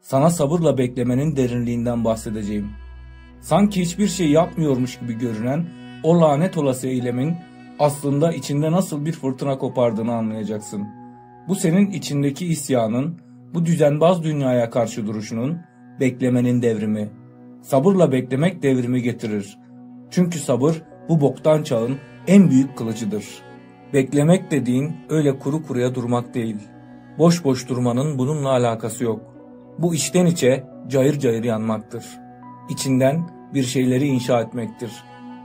Sana sabırla beklemenin derinliğinden bahsedeceğim. Sanki hiçbir şey yapmıyormuş gibi görünen o lanet olası eylemin aslında içinde nasıl bir fırtına kopardığını anlayacaksın. Bu senin içindeki isyanın, bu düzenbaz dünyaya karşı duruşunun, beklemenin devrimi. Sabırla beklemek devrimi getirir. Çünkü sabır bu boktan çağın en büyük kılıcıdır. Beklemek dediğin öyle kuru kuruya durmak değil. Boş boş durmanın bununla alakası yok. Bu içten içe cayır cayır yanmaktır. İçinden bir şeyleri inşa etmektir.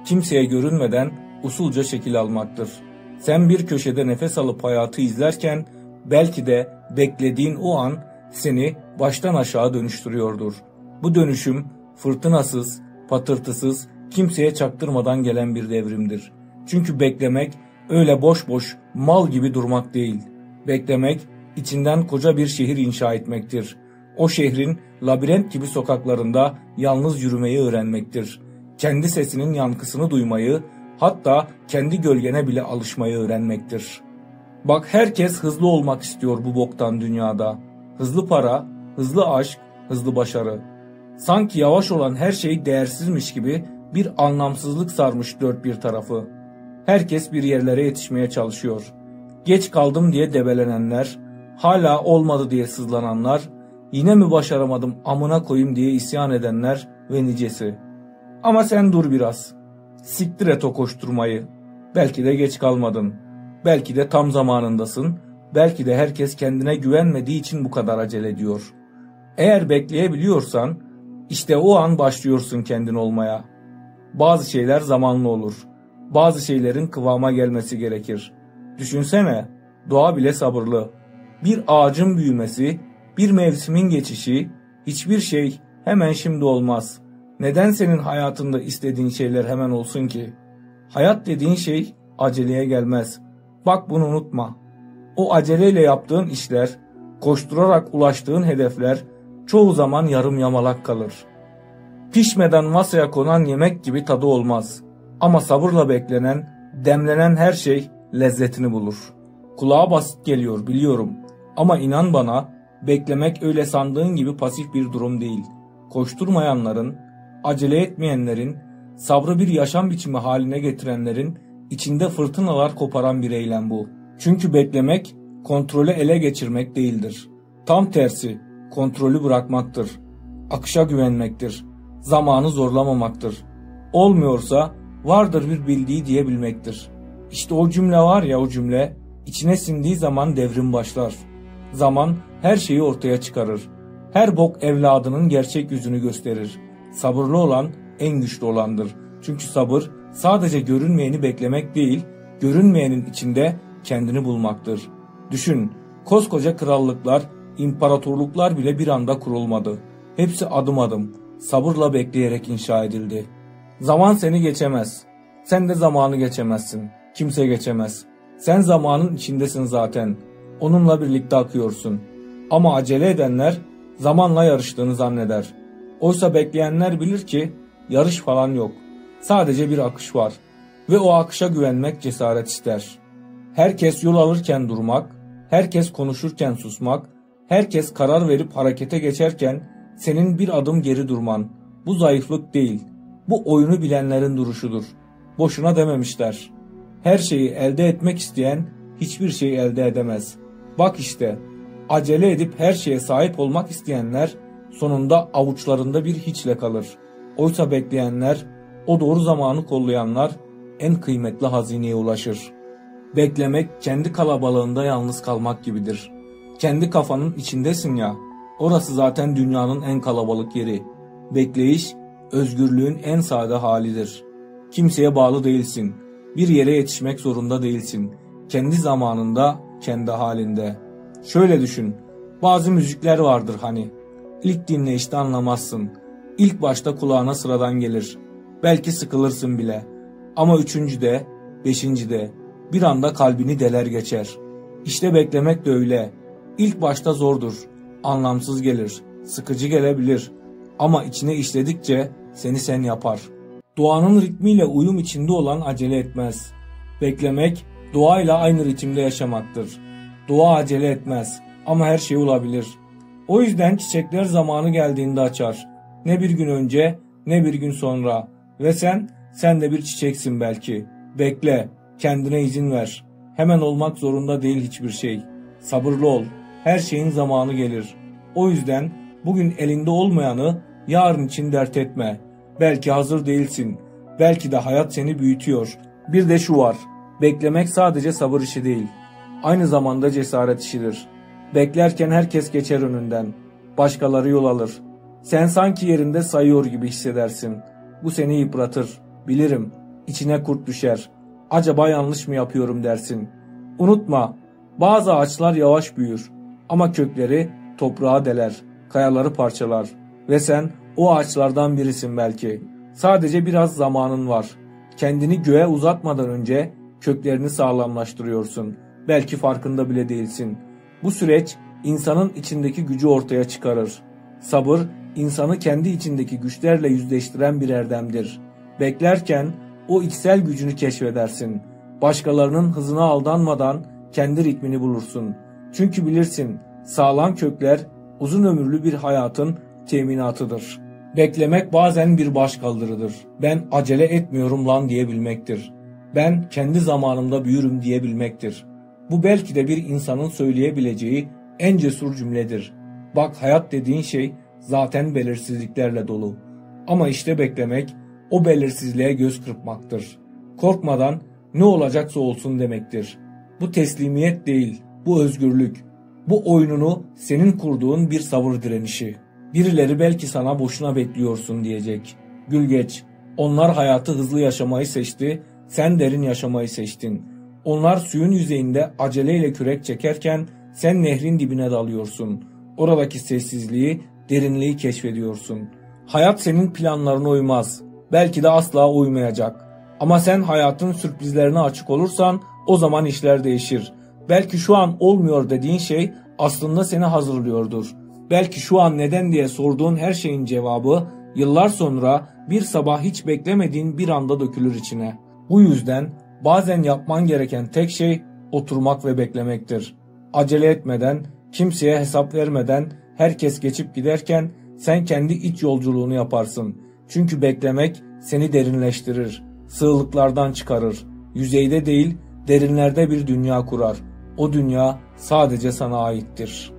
Kimseye görünmeden usulca şekil almaktır. Sen bir köşede nefes alıp hayatı izlerken belki de beklediğin o an seni baştan aşağı dönüştürüyordur. Bu dönüşüm fırtınasız, patırtısız, kimseye çaktırmadan gelen bir devrimdir. Çünkü beklemek öyle boş boş mal gibi durmak değil. Beklemek içinden koca bir şehir inşa etmektir. O şehrin labirent gibi sokaklarında yalnız yürümeyi öğrenmektir. Kendi sesinin yankısını duymayı, hatta kendi gölgene bile alışmayı öğrenmektir. Bak, herkes hızlı olmak istiyor bu boktan dünyada. Hızlı para, hızlı aşk, hızlı başarı. Sanki yavaş olan her şey değersizmiş gibi bir anlamsızlık sarmış dört bir tarafı. Herkes bir yerlere yetişmeye çalışıyor. Geç kaldım diye debelenenler, hala olmadı diye sızlananlar, yine mi başaramadım amına koyayım diye isyan edenler ve nicesi. Ama sen dur biraz. Siktir et o koşturmayı. Belki de geç kalmadın. Belki de tam zamanındasın. Belki de herkes kendine güvenmediği için bu kadar acele ediyor. Eğer bekleyebiliyorsan işte o an başlıyorsun kendin olmaya. Bazı şeyler zamanlı olur. Bazı şeylerin kıvama gelmesi gerekir. Düşünsene, doğa bile sabırlı. Bir ağacın büyümesi, bir mevsimin geçişi, hiçbir şey hemen şimdi olmaz. Neden senin hayatında istediğin şeyler hemen olsun ki? Hayat dediğin şey aceleye gelmez. Bak, bunu unutma. O aceleyle yaptığın işler, koşturarak ulaştığın hedefler çoğu zaman yarım yamalak kalır. Pişmeden masaya konan yemek gibi tadı olmaz. Ama sabırla beklenen, demlenen her şey lezzetini bulur. Kulağa basit geliyor biliyorum. Ama inan bana, beklemek öyle sandığın gibi pasif bir durum değil. Koşturmayanların, acele etmeyenlerin, sabrı bir yaşam biçimi haline getirenlerin içinde fırtınalar koparan bir eylem bu. Çünkü beklemek, kontrolü ele geçirmek değildir. Tam tersi, kontrolü bırakmaktır. Akışa güvenmektir. Zamanı zorlamamaktır. Olmuyorsa vardır bir bildiği diyebilmektir. İşte o cümle var ya, o cümle içine sindiği zaman devrim başlar. Zaman her şeyi ortaya çıkarır. Her bok evladının gerçek yüzünü gösterir. Sabırlı olan en güçlü olandır. Çünkü sabır sadece görünmeyeni beklemek değil, görünmeyenin içinde kendini bulmaktır. Düşün, koskoca krallıklar, imparatorluklar bile bir anda kurulmadı. Hepsi adım adım, sabırla bekleyerek inşa edildi. Zaman seni geçemez. Sen de zamanı geçemezsin. Kimse geçemez. Sen zamanın içindesin zaten. Onunla birlikte akıyorsun. Ama acele edenler zamanla yarıştığını zanneder. Oysa bekleyenler bilir ki yarış falan yok. Sadece bir akış var. Ve o akışa güvenmek cesaret ister. Herkes yol alırken durmak, herkes konuşurken susmak, herkes karar verip harekete geçerken senin bir adım geri durman. Bu zayıflık değil. Bu oyunu bilenlerin duruşudur. Boşuna dememişler. Her şeyi elde etmek isteyen hiçbir şey elde edemez. Bak işte, acele edip her şeye sahip olmak isteyenler sonunda avuçlarında bir hiçle kalır. Oysa bekleyenler, o doğru zamanı kollayanlar en kıymetli hazineye ulaşır. Beklemek kendi kalabalığında yalnız kalmak gibidir. Kendi kafanın içindesin ya, orası zaten dünyanın en kalabalık yeri. Bekleyiş, özgürlüğün en sade halidir. Kimseye bağlı değilsin. Bir yere yetişmek zorunda değilsin. Kendi zamanında, kendi halinde. Şöyle düşün, bazı müzikler vardır hani. İlk dinleyişte anlamazsın. İlk başta kulağına sıradan gelir. Belki sıkılırsın bile. Ama üçüncüde, beşincide bir anda kalbini deler geçer. İşte beklemek de öyle. İlk başta zordur. Anlamsız gelir. Sıkıcı gelebilir. Ama içine işledikçe seni sen yapar. Doğanın ritmiyle uyum içinde olan acele etmez. Beklemek, doğayla aynı ritimde yaşamaktır. Doğa acele etmez ama her şey olabilir. O yüzden çiçekler zamanı geldiğinde açar. Ne bir gün önce ne bir gün sonra. Ve sen de bir çiçeksin belki. Bekle, kendine izin ver. Hemen olmak zorunda değil hiçbir şey. Sabırlı ol, her şeyin zamanı gelir. O yüzden bugün elinde olmayanı yarın için dert etme. Belki hazır değilsin, belki de hayat seni büyütüyor. Bir de şu var, beklemek sadece sabır işi değil. Aynı zamanda cesaret işidir. Beklerken herkes geçer önünden. Başkaları yol alır. Sen sanki yerinde sayıyor gibi hissedersin. Bu seni yıpratır. Bilirim. İçine kurt düşer. Acaba yanlış mı yapıyorum dersin. Unutma, bazı ağaçlar yavaş büyür. Ama kökleri toprağa deler. Kayaları parçalar. Ve sen o ağaçlardan birisin belki. Sadece biraz zamanın var. Kendini göğe uzatmadan önce köklerini sağlamlaştırıyorsun. Belki farkında bile değilsin. Bu süreç insanın içindeki gücü ortaya çıkarır. Sabır, insanı kendi içindeki güçlerle yüzleştiren bir erdemdir. Beklerken o içsel gücünü keşfedersin. Başkalarının hızına aldanmadan kendi ritmini bulursun. Çünkü bilirsin, sağlam kökler uzun ömürlü bir hayatın teminatıdır. Beklemek bazen bir başkaldırıdır. Ben acele etmiyorum lan diyebilmektir. Ben kendi zamanımda büyürüm diyebilmektir. Bu belki de bir insanın söyleyebileceği en cesur cümledir. Bak, hayat dediğin şey zaten belirsizliklerle dolu. Ama işte beklemek o belirsizliğe göz kırpmaktır. Korkmadan ne olacaksa olsun demektir. Bu teslimiyet değil, bu özgürlük. Bu oyununu senin kurduğun bir sabır direnişi. Birileri belki sana boşuna bekliyorsun diyecek. Gül geç. Onlar hayatı hızlı yaşamayı seçti, sen derin yaşamayı seçtin. Onlar suyun yüzeyinde aceleyle kürek çekerken sen nehrin dibine dalıyorsun. Oradaki sessizliği, derinliği keşfediyorsun. Hayat senin planlarına uymaz. Belki de asla uymayacak. Ama sen hayatın sürprizlerine açık olursan o zaman işler değişir. Belki şu an olmuyor dediğin şey aslında seni hazırlıyordur. Belki şu an neden diye sorduğun her şeyin cevabı yıllar sonra bir sabah hiç beklemediğin bir anda dökülür içine. Bu yüzden bazen yapman gereken tek şey oturmak ve beklemektir. Acele etmeden, kimseye hesap vermeden, herkes geçip giderken sen kendi iç yolculuğunu yaparsın. Çünkü beklemek seni derinleştirir, sığlıklardan çıkarır. Yüzeyde değil, derinlerde bir dünya kurar. O dünya sadece sana aittir.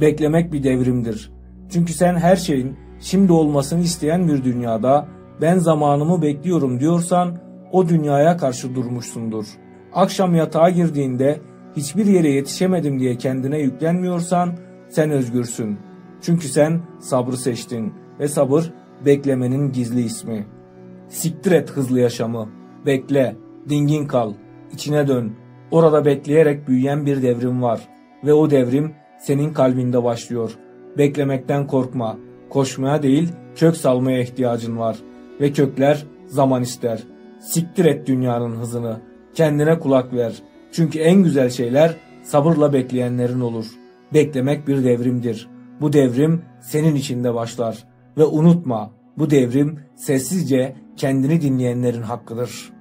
Beklemek bir devrimdir. Çünkü sen her şeyin şimdi olmasını isteyen bir dünyada ben zamanımı bekliyorum diyorsan o dünyaya karşı durmuşsundur. Akşam yatağa girdiğinde hiçbir yere yetişemedim diye kendine yüklenmiyorsan sen özgürsün. Çünkü sen sabrı seçtin ve sabır beklemenin gizli ismi. Siktir et hızlı yaşamı. Bekle, dingin kal, içine dön. Orada bekleyerek büyüyen bir devrim var ve o devrim senin kalbinde başlıyor. Beklemekten korkma. Koşmaya değil, kök salmaya ihtiyacın var. Ve kökler zaman ister. Siktir et dünyanın hızını. Kendine kulak ver. Çünkü en güzel şeyler sabırla bekleyenlerin olur. Beklemek bir devrimdir. Bu devrim senin içinde başlar. Ve unutma, bu devrim sessizce kendini dinleyenlerin hakkıdır.